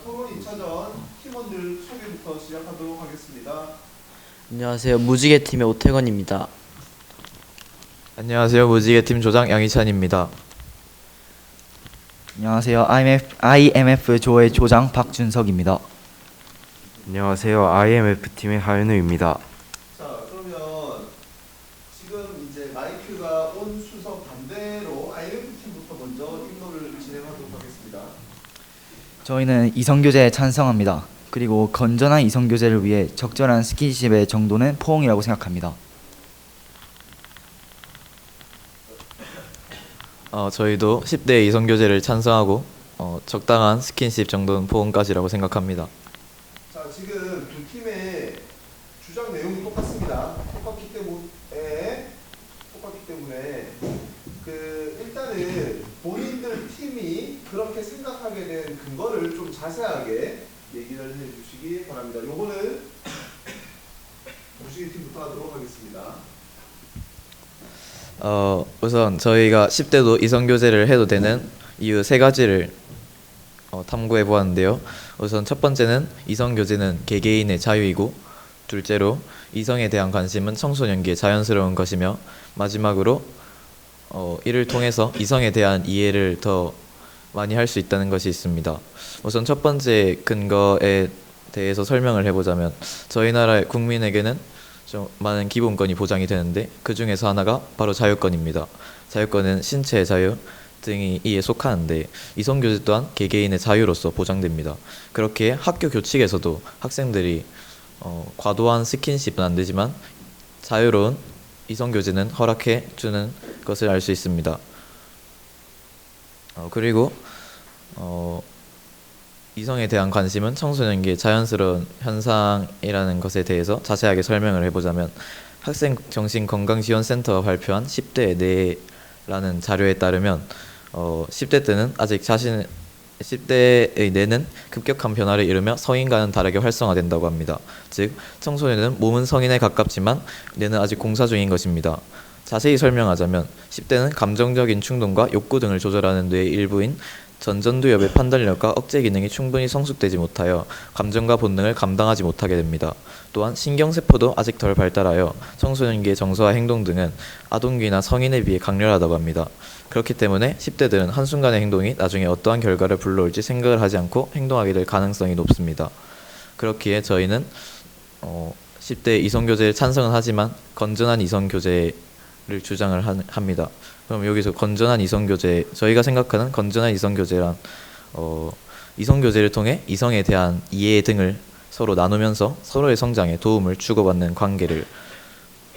토론 2차전 팀원들 소개부터 시작하도록 하겠습니다. 안녕하세요. 무지개팀의 오태건입니다. 안녕하세요. 무지개팀 조장 양희찬입니다. 안녕하세요. IMF 조의 조장 박준석입니다. 안녕하세요. IMF팀의 하현우입니다. 자, 그러면 지금 이제 마이크가 온 순서 반대로 IMF팀부터 먼저 인도를 진행하도록 하겠습니다. 저희는 이성교제에 찬성합니다. 그리고 건전한 이성교제를 위해 적절한 스킨십의 정도는 포옹이라고 생각합니다. 저희도 10대 이성교제를 찬성하고 적당한 스킨십 정도는 포옹까지라고 생각합니다. 자, 지금 두 팀의 주장 내용이 똑같습니다. 똑같기 때문에 일단은 본인들 팀이 그렇게 생각하게 된 근거를 좀 자세하게 얘기를 해주시기 바랍니다. 요거는 무시기 팀부터 하도록 하겠습니다. 우선 저희가 10대도 이성교제를 해도 되는 이유 세 가지를 탐구해 보았는데요. 우선 첫 번째는 이성교제는 개개인의 자유이고, 둘째로 이성에 대한 관심은 청소년기에 자연스러운 것이며, 마지막으로 이를 통해서 이성에 대한 이해를 더 많이 할 수 있다는 것이 있습니다. 우선 첫 번째 근거에 대해서 설명을 해보자면, 저희 나라의 국민에게는 좀 많은 기본권이 보장이 되는데 그 중에서 하나가 바로 자유권입니다. 자유권은 신체의 자유 등이 이에 속하는데 이성교제 또한 개개인의 자유로서 보장됩니다. 그렇게 학교 교칙에서도 학생들이 과도한 스킨십은 안 되지만 자유로운 이성교제는 허락해 주는 것을 알 수 있습니다. 그리고 이성에 대한 관심은 청소년기의 자연스러운 현상이라는 것에 대해서 자세하게 설명을 해보자면, 학생정신건강지원센터가 발표한 10대 뇌라는 자료에 따르면 10대 때는 아직 10대의 뇌는 급격한 변화를 이루며 성인과는 다르게 활성화된다고 합니다. 즉, 청소년은 몸은 성인에 가깝지만 뇌는 아직 공사 중인 것입니다. 자세히 설명하자면 10대는 감정적인 충동과 욕구 등을 조절하는 뇌의 일부인 전전두엽의 판단력과 억제 기능이 충분히 성숙되지 못하여 감정과 본능을 감당하지 못하게 됩니다. 또한 신경세포도 아직 덜 발달하여 청소년기의 정서와 행동 등은 아동기나 성인에 비해 강렬하다고 합니다. 그렇기 때문에 10대들은 한순간의 행동이 나중에 어떠한 결과를 불러올지 생각을 하지 않고 행동하게 될 가능성이 높습니다. 그렇기에 저희는 10대 이성교제에 찬성은 하지만 건전한 이성교제를 주장을 합니다. 그럼 여기서 건전한 이성교제, 저희가 생각하는 건전한 이성교제란 이성교제를 통해 이성에 대한 이해 등을 서로 나누면서 서로의 성장에 도움을 주고받는 관계를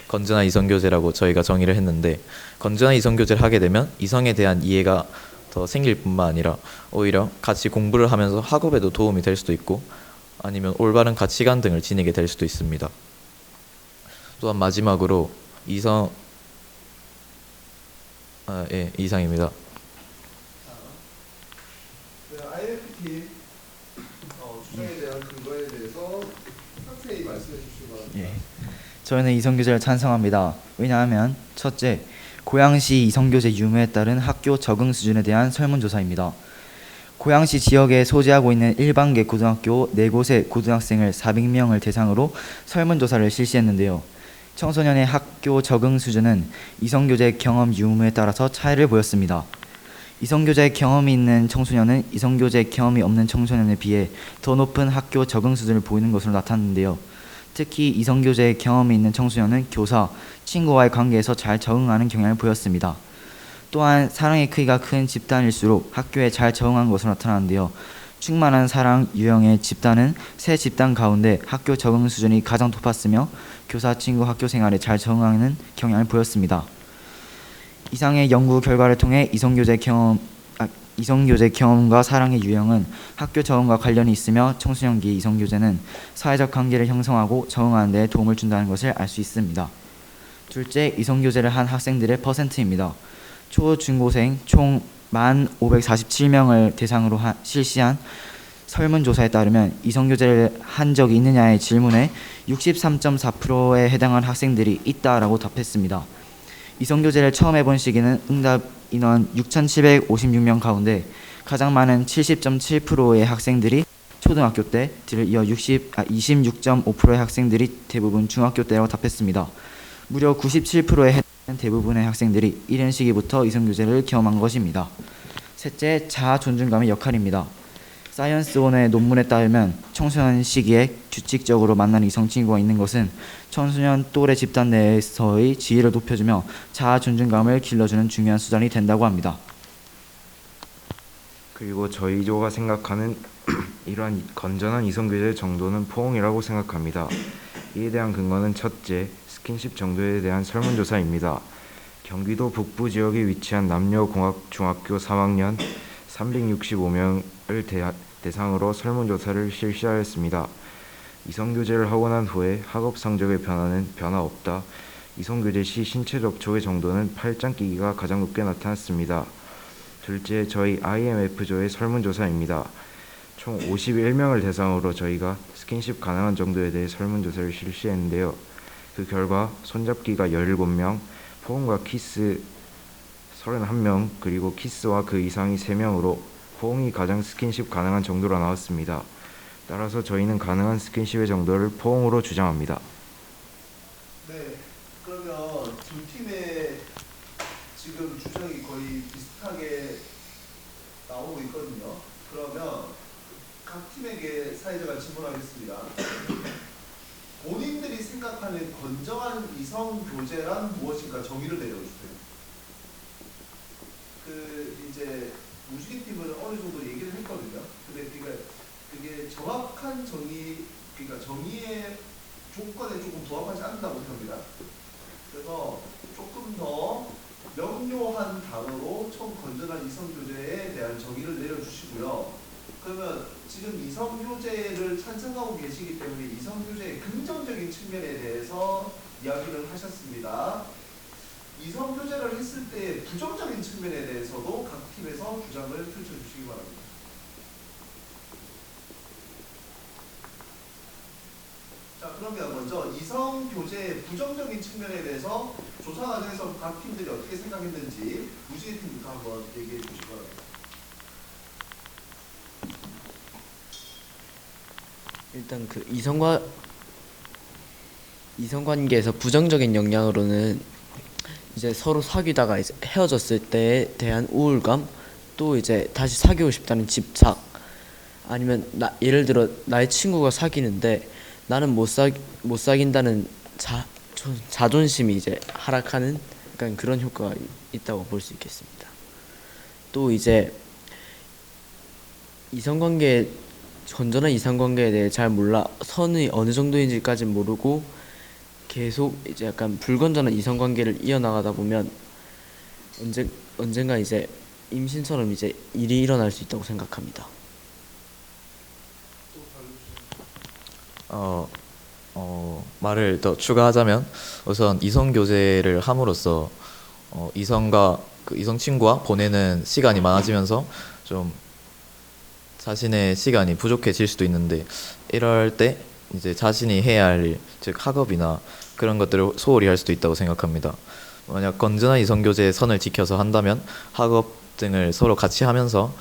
건전한 이성교제라고 저희가 정의를 했는데, 건전한 이성교제를 하게 되면 이성에 대한 이해가 더 생길 뿐만 아니라 오히려 같이 공부를 하면서 학업에도 도움이 될 수도 있고, 아니면 올바른 가치관 등을 지니게 될 수도 있습니다. 또한 마지막으로 이상입니다. IMF팀 주장에 대한 근거에 대해서 상세히 말씀해 주시기 바랍니다. 저희는 이성교제를 찬성합니다. 왜냐하면 첫째, 고양시 이성교제 유무에 따른 학교 적응 수준에 대한 설문조사입니다. 고양시 지역에 소재하고 있는 일반계 고등학교 4곳의 고등학생을 400명을 대상으로 설문조사를 실시했는데요. 청소년의 학교 적응 수준은 이성교제 경험 유무에 따라서 차이를 보였습니다. 이성교제 경험이 있는 청소년은 이성교제 경험이 없는 청소년에 비해 더 높은 학교 적응 수준을 보이는 것으로 나타났는데요. 특히 이성교제 경험이 있는 청소년은 교사, 친구와의 관계에서 잘 적응하는 경향을 보였습니다. 또한 사랑의 크기가 큰 집단일수록 학교에 잘 적응한 것으로 나타나는데요. 충만한 사랑 유형의 집단은 세 집단 가운데 학교 적응 수준이 가장 높았으며 교사, 친구, 학교 생활에 잘 적응하는 경향을 보였습니다. 이상의 연구 결과를 통해 이성교제 경험과 사랑의 유형은 학교 적응과 관련이 있으며 청소년기 이성교제는 사회적 관계를 형성하고 적응하는 데 도움을 준다는 것을 알 수 있습니다. 둘째, 이성교제를 한 학생들의 퍼센트입니다. 초, 중고생 총 1547명을 대상으로 실시한 설문조사에 따르면 이성교제를 한 적이 있느냐의 질문에 63.4%에 해당한 학생들이 있다라고 답했습니다. 이성교제를 처음 해본 시기는 응답 인원 6,756명 가운데 가장 많은 70.7%의 학생들이 초등학교 때, 뒤를 이어 26.5%의 학생들이 대부분 중학교 때라고 답했습니다. 무려 97%의 대부분의 학생들이 이른 시기부터 이성교제를 경험한 것입니다. 셋째, 자아 존중감의 역할입니다. 사이언스원의 논문에 따르면 청소년 시기에 규칙적으로 만나는 이성 친구가 있는 것은 청소년 또래 집단 내에서의 지위를 높여주며 자아 존중감을 길러주는 중요한 수단이 된다고 합니다. 그리고 저희 조가 생각하는 이러한 건전한 이성교제의 정도는 포옹이라고 생각합니다. 이에 대한 근거는 첫째, 스킨십 정도에 대한 설문조사입니다. 경기도 북부 지역에 위치한 남녀공학중학교 3학년 365명을 대상으로 설문조사를 실시하였습니다. 이성교제를 하고 난 후에 학업 성적의 변화는 변화 없다. 이성교제 시 신체 접촉의 정도는 팔짱 끼기가 가장 높게 나타났습니다. 둘째, 저희 IMF조의 설문조사입니다. 총 51명을 대상으로 저희가 스킨십 가능한 정도에 대해 설문조사를 실시했는데요. 그 결과 손잡기가 17명, 포옹과 키스 31명, 그리고 키스와 그 이상이 3명으로 포옹이 가장 스킨십 가능한 정도로 나왔습니다. 따라서 저희는 가능한 스킨십의 정도를 포옹으로 주장합니다. 네, 그러면 두 팀의 지금 주장이 거의 비슷하게 나오고 있거든요. 그러면 각 팀에게 사회자가 질문하겠습니다. 본인들이 생각하는 건전한 이성 교제란 무엇인가 정의를 내려주세요. 이제 무지개 팀은 어느 정도 얘기를 했거든요. 근데 그게 정확한 정의, 그러니까 정의의 조건에 조금 부합하지 않는다고 생각합니다. 그래서 조금 더 명료한 단어로 건전한 이성교제에 대한 정의를 내려주시고요. 그러면 지금 이성교제를 찬성하고 계시기 때문에 이성교제의 긍정적인 측면에 대해서 이야기를 하셨습니다. 이성교제를 했을 때 부정적인 측면에 대해서도 각 팀에서 주장을 펼쳐주시기 바랍니다. 자, 그러면 먼저 이성교제의 부정적인 측면에 대해서 조사 과정에서 각 팀들이 어떻게 생각했는지 무지개 팀부터 한번 얘기해 주시기 바랍니다. 일단 그 이성관계에서 부정적인 영향으로는 이제 서로 사귀다가 이제 헤어졌을 때에 대한 우울감, 또 이제 다시 사귀고 싶다는 집착, 아니면 예를 들어 나의 친구가 사귀는데 나는 못 사귄다는 자존심이 이제 하락하는 약간 그런 효과가 있다고 볼 수 있겠습니다. 또 이제 건전한 이성관계에 대해 잘 몰라 선이 어느 정도인지까지 모르고 계속 이제 약간 불건전한 이성관계를 이어나가다 보면 언젠가 이제 임신처럼 이제 일이 일어날 수 있다고 생각합니다. 말을 더 추가하자면 우선 이성교제를 함으로써 이성 친구와 보내는 시간이 많아지면서 좀 자신의 시간이 부족해질 수도 있는데, 이럴 때 이제 자신이 해야 할 일, 즉 학업이나 그런 것들을 소홀히 할 수도 있다고 생각합니다. 만약 건전한 이성교제의 선을 지켜서 한다면 학업 등을 서로 같이 하면서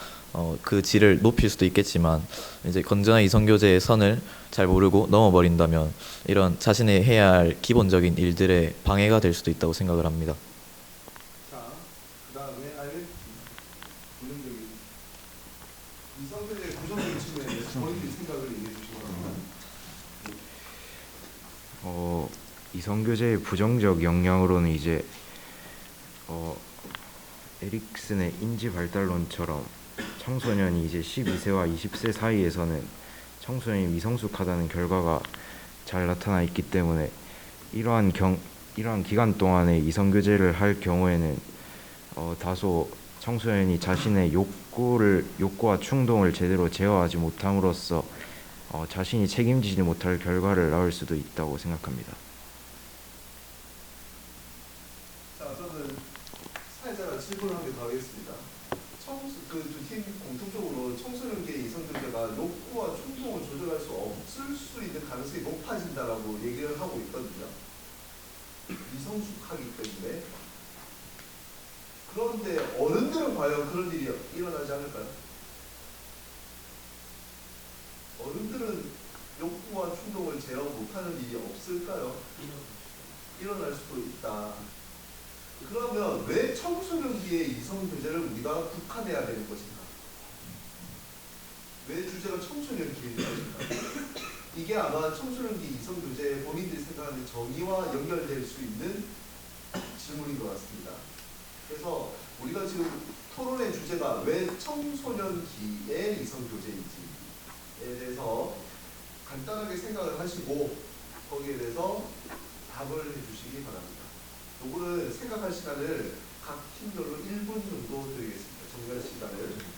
그 질을 높일 수도 있겠지만, 이제 건전한 이성교제의 선을 잘 모르고 넘어버린다면 이런 자신이 해야 할 기본적인 일들에 방해가 될 수도 있다고 생각을 합니다. 자, 그 다음에 부정적인 이성교제의 부정적인 측면에 대해서 본인들이 생각을 얘기해 주시기 바랍니다. 이성교제의 부정적 영향으로는 이제 에릭슨의 인지발달론처럼 청소년이 이제 12세와 20세 사이에서는 청소년이 미성숙하다는 결과가 잘 나타나 있기 때문에 이러한 기간 동안에 이성교제를 할 경우에는 다소 청소년이 자신의 욕구와 충동을 제대로 제어하지 못함으로써 자신이 책임지지 못할 결과를 낳을 수도 있다고 생각합니다. 자, 저는 사회자가 질문을 한 개 더 하겠습니다. 그 두 팀 공통적으로 청소년기의 이성교제가 욕구와 충동을 조절할 수 없을 수 있는 가능성이 높아진다라고 얘기를 하고 있거든요. 미성숙하기 때문에. 그런데 어른들은 과연 그런 일이 일어나지 않을까요? 제어 못하는 일이 없을까요? 일어날 수도 있다. 그러면 왜 청소년기의 이성 교제를 우리가 국한해야 되는 것인가? 왜 주제가 청소년기인 것인가? 이게 아마 청소년기 이성 교제 본인들이 생각하는 정의와 연결될 수 있는 질문인 것 같습니다. 그래서 우리가 지금 토론의 주제가 왜 청소년기의 이성 교제인지에 대해서 간단하게 생각을 하시고 거기에 대해서 답을 해주시기 바랍니다. 요거는 생각할 시간을 각 팀별로 1분 정도 드리겠습니다. 정리할 시간을.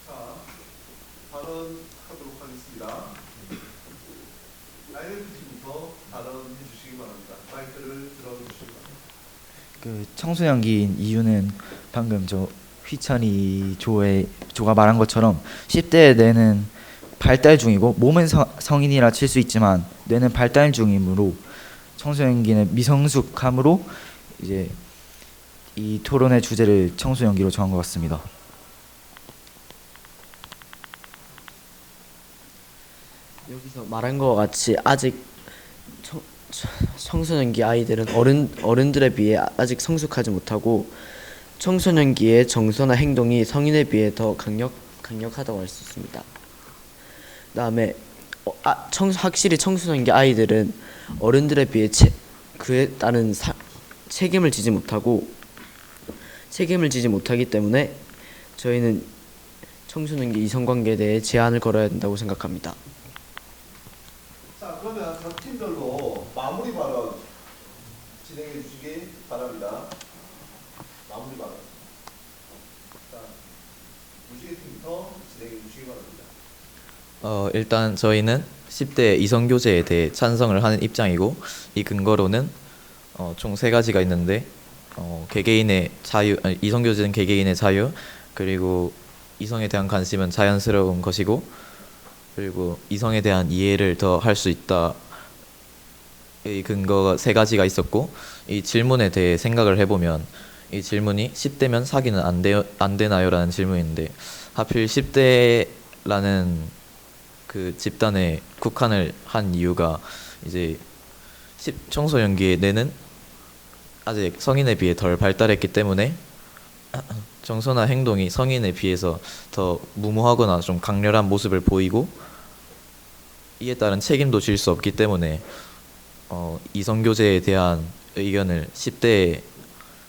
자, 발언하도록 하겠습니다. INFP부터 발언해 주시기 바랍니다. 마이크를 들어주시기 바랍니다. 그 청소년기인 이유는 방금 저 휘찬이 조가 말한 것처럼 10대 뇌는 발달 중이고 몸은 성인이라 칠 수 있지만 뇌는 발달 중이므로 청소년기는 미성숙함으로 이제 이 토론의 주제를 청소년기로 정한 것 같습니다. 여기서 말한 것 같이 아직 청소년기 아이들은 어른들에 비해 아직 성숙하지 못하고 청소년기의 정서나 행동이 성인에 비해 더 강력하다고 할 수 있습니다. 그다음에 확실히 청소년기 아이들은 어른들에 비해 그에 따른 책임을 지지 못하기 때문에 저희는 청소년기 이성관계에 대해 제한을 걸어야 된다고 생각합니다. 자, 그러면 각 팀별로 마무리 발언 진행해 주시기 바랍니다. 마무리 발언. 자, 무지개 팀부터 진행해 주시기 바랍니다. 일단 저희는 10대 이성교제에 대해 찬성을 하는 입장이고 이 근거로는 총 3가지가 있는데 개개인의 자유, 이성교제는 개개인의 자유, 그리고 이성에 대한 관심은 자연스러운 것이고, 그리고 이성에 대한 이해를 더 할 수 있다. 이 근거가 3가지가 있었고, 이 질문에 대해 생각을 해보면 이 질문이 10대면 사귀는 안 되나요? 라는 질문인데 하필 10대라는 그 집단에 국한을 한 이유가 이제 청소년기의 뇌는 아직 성인에 비해 덜 발달했기 때문에 정서나 행동이 성인에 비해서 더 무모하거나 좀 강렬한 모습을 보이고 이에 따른 책임도 질 수 없기 때문에 이성교제에 대한 의견을 10대에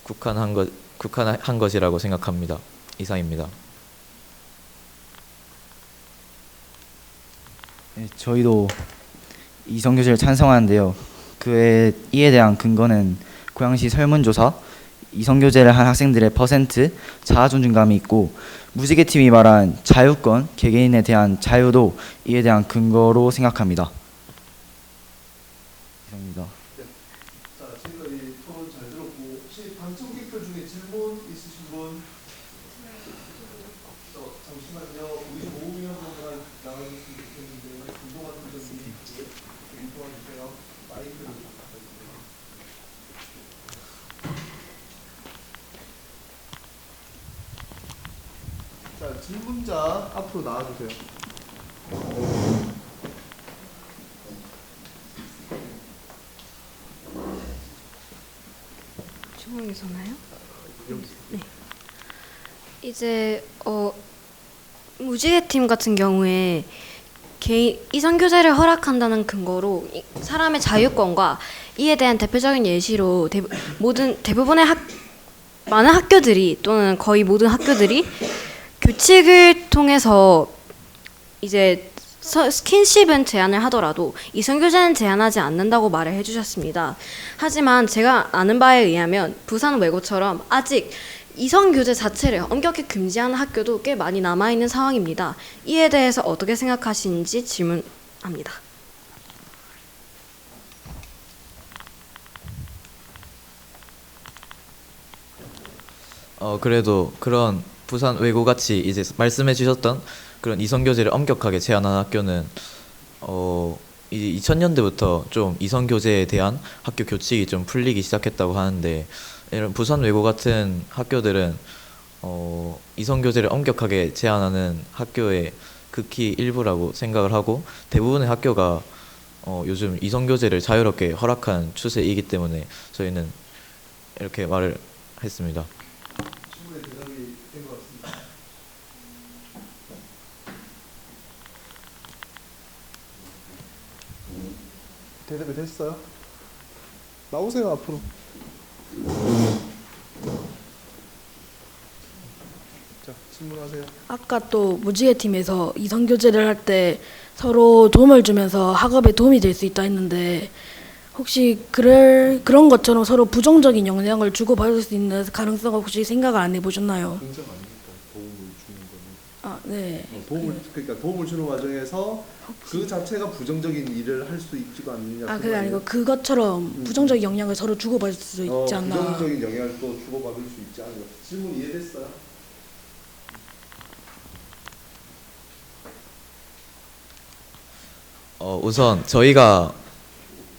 국한한 것이라고 생각합니다. 이상입니다. 네, 저희도 이성교제를 찬성하는데요. 이에 대한 근거는 고양시 설문조사, 이성교제를 한 학생들의 퍼센트, 자아존중감이 있고 무지개팀이 말한 자유권, 개개인에 대한 자유도 이에 대한 근거로 생각합니다. 이상입니다. 자, 지금까지 토론 잘 들었고 혹시 방청객들 중에 질문 있으신 분? 잠시만요. 우리 모의위원회가 나와주셨으면 좋겠는데 김동환 부장님 좀 도와주세요. 마이크를 부탁드립니다. 자, 질문자 앞으로 나와주세요. 주먹에서나요? 네. 이제 무지개 팀 같은 경우에 개인 이성 교제를 허락한다는 근거로 사람의 자유권과 이에 대한 대표적인 예시로 대부분의 많은 학교들이 또는 거의 모든 학교들이 규칙을 통해서 이제 스킨십은 제한을 하더라도 이성 교제는 제한하지 않는다고 말을 해주셨습니다. 하지만 제가 아는 바에 의하면 부산 외고처럼 아직 이성 교제 자체를 엄격히 금지하는 학교도 꽤 많이 남아 있는 상황입니다. 이에 대해서 어떻게 생각하시는지 질문합니다. 그래도 그런 부산 외고 같이 이제 말씀해 주셨던 그런 이성 교제를 엄격하게 제한하는 학교는 이제 2000년대부터 좀 이성 교제에 대한 학교 교칙이 좀 풀리기 시작했다고 하는데, 이런 부산 외고 같은 학교들은 이성 교제를 엄격하게 제한하는 학교의 극히 일부라고 생각을 하고, 대부분의 학교가 요즘 이성 교제를 자유롭게 허락한 추세이기 때문에 저희는 이렇게 말을 했습니다. 충분히 대답이 된 것 같습니다. 대답이 됐어요? 나오세요 앞으로. 자, 질문하세요. 아까 또 무지개 팀에서 이성 교제를 할 때 서로 도움을 주면서 학업에 도움이 될 수 있다 했는데, 혹시 그런 것처럼 서로 부정적인 영향을 주고받을 수 있는 가능성을 혹시 생각을 안 해보셨나요? 긍정 아닙니까? 도움을 주는 거는. 아, 네. 그러니까 도움을 주는 과정에서 그 자체가 부정적인 일을 할 수 있지가 않느냐. 아, 그게 아니고 그것처럼 부정적인 영향을 서로 주고받을 수 있지 않나. 부정적인 영향을 또 주고받을 수 있지 않나. 질문 이해됐어요? 우선 저희가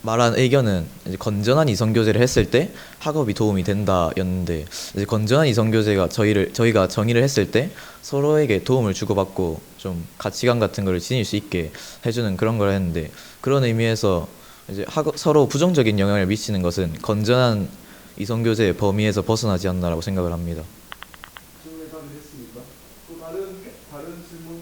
말한 의견은 이제 건전한 이성 교제를 했을 때 학업이 도움이 된다였는데, 이제 건전한 이성 교제가 저희가 정의를 했을 때 서로에게 도움을 주고받고 좀 가치관 같은 거를 지닐 수 있게 해주는 그런 걸 했는데, 그런 의미에서 이제 서로 부정적인 영향을 미치는 것은 건전한 이성 교제의 범위에서 벗어나지 않나라고 생각을 합니다. 질문에 답이 됐습니까? 또 다른 질문?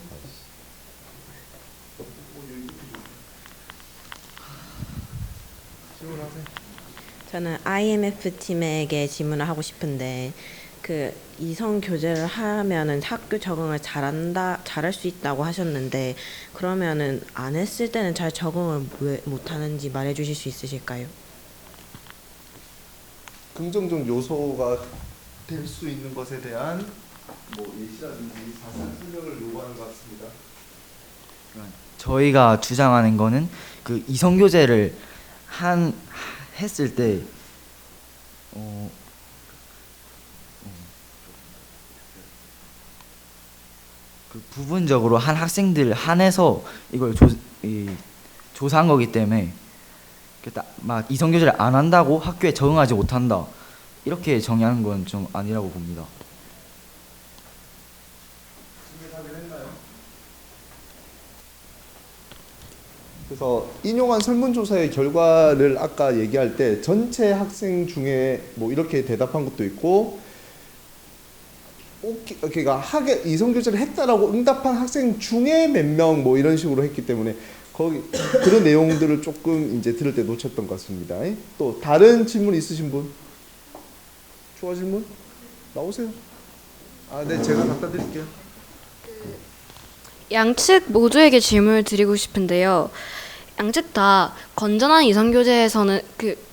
질문하세요. 저는 IMF 팀에게 질문을 하고 싶은데, 그 이성 교제를 하면은 학교 적응을 잘할 수 있다고 하셨는데, 그러면은 안 했을 때는 잘 적응을 왜 못하는지 말해주실 수 있으실까요? 긍정적 요소가 될 수 있는 것에 대한 뭐 예시라든지 자세한 설명을 요구하는 것 같습니다. 저희가 주장하는 거는 그 이성 교제를 했을 때 그 부분적으로 한 학생들 한해서 이걸 조사한 거기 때문에 막 이성 교제를 안 한다고 학교에 적응하지 못한다, 이렇게 정의하는 건 좀 아니라고 봅니다. 그래서 인용한 설문조사의 결과를 아까 얘기할 때 전체 학생 중에 뭐 이렇게 대답한 것도 있고, 그러니까 이성 교제를 했다라고 응답한 학생 중에 몇 명 뭐 이런 식으로 했기 때문에 거기 그런 내용들을 조금 이제 들을 때 놓쳤던 것 같습니다. 또 다른 질문 있으신 분? 추가 질문? 나오세요. 아, 네, 제가 갖다 드릴게요. 양측 모두에게 질문을 드리고 싶은데요. 양측 다 건전한 이성교제에서는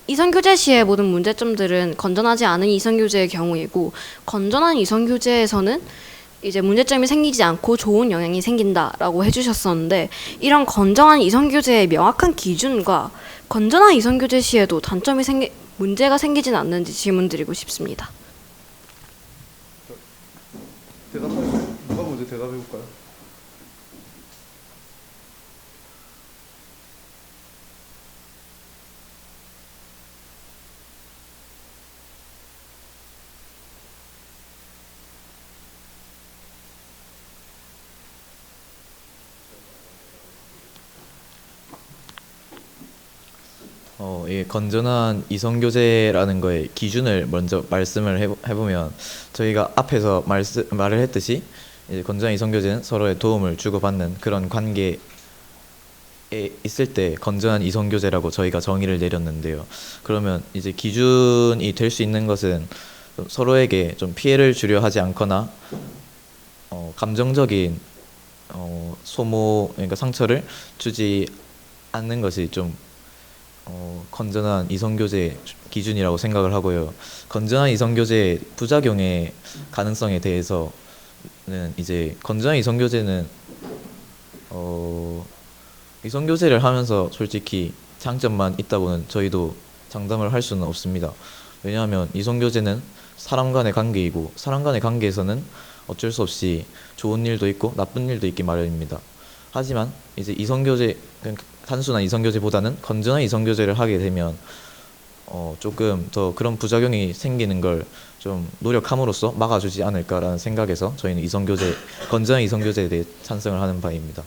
이성교제 시의 모든 문제점들은 건전하지 않은 이성교제의 경우이고, 건전한 이성교제에서는 이제 문제점이 생기지 않고 좋은 영향이 생긴다라고 해주셨었는데, 이런 건전한 이성교제의 명확한 기준과 건전한 이성교제 시에도 문제가 생기진 않는지 질문드리고 싶습니다. 대답할까요? 누가 먼저 대답해볼까요? 이 건전한 이성 교제라는 거의 기준을 먼저 말씀을 해보면, 저희가 앞에서 말을 했듯이 이제 건전한 이성 교제는 서로의 도움을 주고받는 그런 관계를 있을 때 건전한 이성 교제라고 저희가 정의를 내렸는데요. 그러면 이제 기준이 될 수 있는 것은 좀 서로에게 좀 피해를 주려 하지 않거나 감정적인 소모, 그러니까 상처를 주지 않는 것이 좀 건전한 이성교제 기준이라고 생각을 하고요. 건전한 이성교제의 부작용의 가능성에 대해서는 이제 건전한 이성교제는 이성교제를 하면서 솔직히 장점만 있다고는 저희도 장담을 할 수는 없습니다. 왜냐하면 이성교제는 사람 간의 관계이고 사람 간의 관계에서는 어쩔 수 없이 좋은 일도 있고 나쁜 일도 있기 마련입니다. 하지만 이제 이성교제, 단순한 이성교제보다는 건전한 이성교제를 하게 되면 조금 더 그런 부작용이 생기는 걸 좀 노력함으로써 막아주지 않을까라는 생각에서 저희는 이성교제, 건전한 이성교제에 대해 찬성을 하는 바입니다.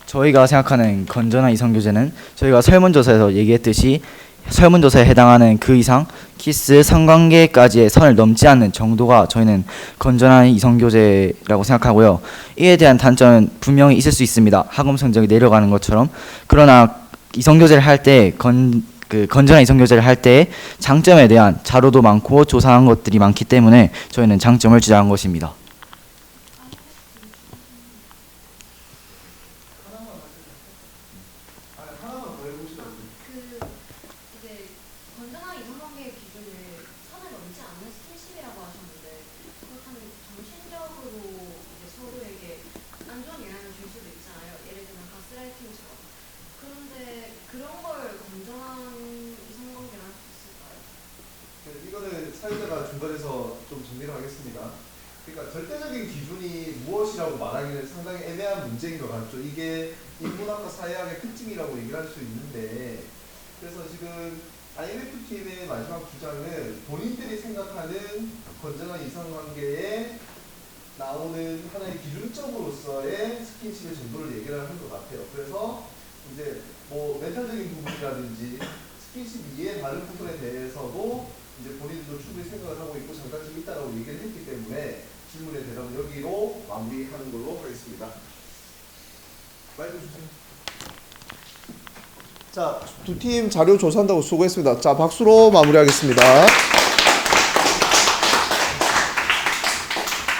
저희가 생각하는 건전한 이성교제는 저희가 설문조사에서 얘기했듯이 설문조사에 해당하는 그 이상 키스 성관계까지의 선을 넘지 않는 정도가 저희는 건전한 이성교제라고 생각하고요. 이에 대한 단점은 분명히 있을 수 있습니다. 학업 성적이 내려가는 것처럼. 그러나 이성교제를 할 때 건전한 이성교제를 할 때 장점에 대한 자료도 많고 조사한 것들이 많기 때문에 저희는 장점을 주장한 것입니다. 이제 건전한 이성관계의 기준을 선을 넘지 않는 스킨십이라고 하셨는데 그렇다면 정신적으로 이제 서로에게 안 좋은 영향을 줄 수도 있잖아요. 예를 들면 가스라이팅처럼. 그런데 그런 걸 건전한 이성관계를 할 수 있을까요? 이거는 사회자가 중간에서 좀 정리를 하겠습니다. 그러니까 절대적인 기준이 무엇이라고 말하기는 상당히 애매한 문제인 것 같죠. 이게 인문학과 사회학의 특징이라고 얘기를 할 수 있는데, 그래서 지금 INFT의 마지막 주장은 본인들이 생각하는 건전한 이성관계에 나오는 하나의 기준점으로서의 스킨십의 정도를 얘기를 하는 것 같아요. 그래서 이제 뭐 멘탈적인 부분이라든지 스킨십 이외의 다른 부분에 대해서도 이제 본인들도 충분히 생각을 하고 있고 장단점이 있다고 얘기를 했기 때문에 질문의 대답은 여기로 마무리하는 걸로 하겠습니다. 마이크 주세요. 자, 두 팀 자료 조사한다고 수고했습니다. 자, 박수로 마무리하겠습니다.